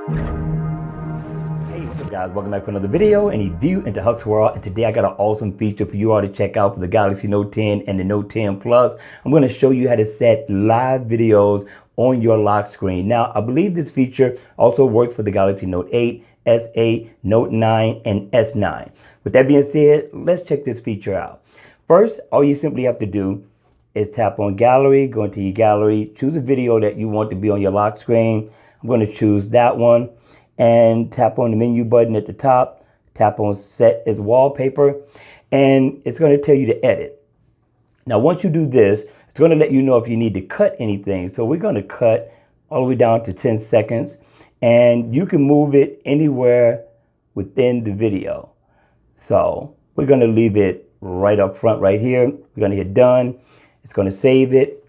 Hey, what's up guys? Welcome back for another video and a view into Huck's World. And today I got an awesome feature for you all to check out for the Galaxy Note 10 and the Note 10 Plus. I'm going to show you how to set live videos on your lock screen. Now, I believe this feature also works for the Galaxy Note 8, S8, Note 9, and S9. With that being said, let's check this feature out. First, all you simply have to do is tap on Gallery, go into your gallery, choose a video that you want to be on your lock screen. I'm going to choose that one and tap on the menu button at the top, tap on Set as Wallpaper, and it's going to tell you to edit. Now, once you do this, it's going to let you know if you need to cut anything. So we're going to cut all the way down to 10 seconds, and you can move it anywhere within the video. So we're going to leave it right up front right here. We're going to hit done. It's going to save it.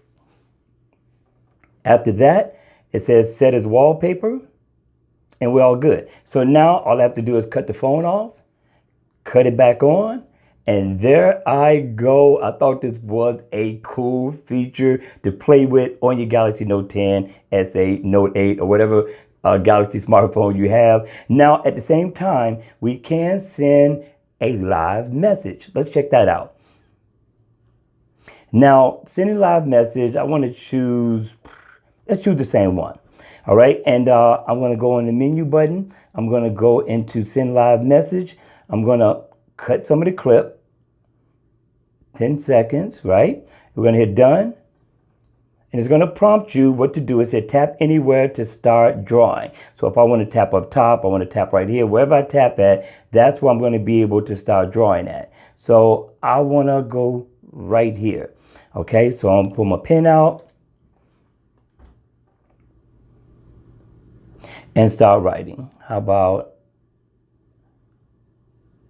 After that, it says set as wallpaper, and we're all good. So now all I have to do is cut the phone off, cut it back on, and there I go. I thought this was a cool feature to play with on your Galaxy Note 10, S8, Note 8, or whatever Galaxy smartphone you have. Now, at the same time, we can send a live message. Let's check that out. Now, sending live message, I want to choose, let's choose the same one. All right, and I'm going to go on the menu button. I'm going to go into send live message. I'm going to cut some of the clip, 10 seconds, right? We're going to hit done. And it's going to prompt you what to do. It said tap anywhere to start drawing. So if I want to tap up top, I want to tap right here. Wherever I tap at, that's where I'm going to be able to start drawing at. So I want to go right here. Okay, so I'm going to pull my pen out and start writing. How about,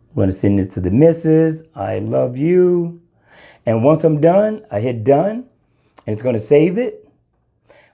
I'm going to send this to the missus. I love you. And once I'm done, I hit done, and it's going to save it.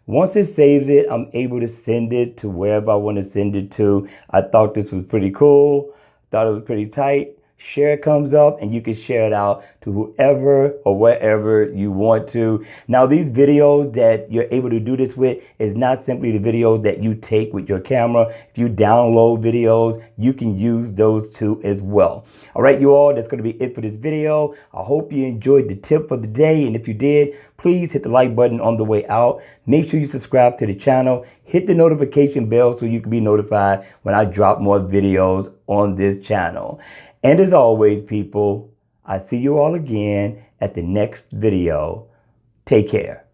Once it saves it, I'm able to send it to wherever I want to send it to. I thought this was pretty cool. Thought it was pretty tight. Share comes up, and you can share it out to whoever or wherever you want to. Now, these videos that you're able to do this with is not simply the videos that you take with your camera. If you download videos, you can use those too as well. All right, you all, that's going to be it for this video. I hope you enjoyed the tip for the day. And if you did, please hit the like button on the way out. Make sure you subscribe to the channel. Hit the notification bell so you can be notified when I drop more videos on this channel. And as always, people, I see you all again at the next video. Take care.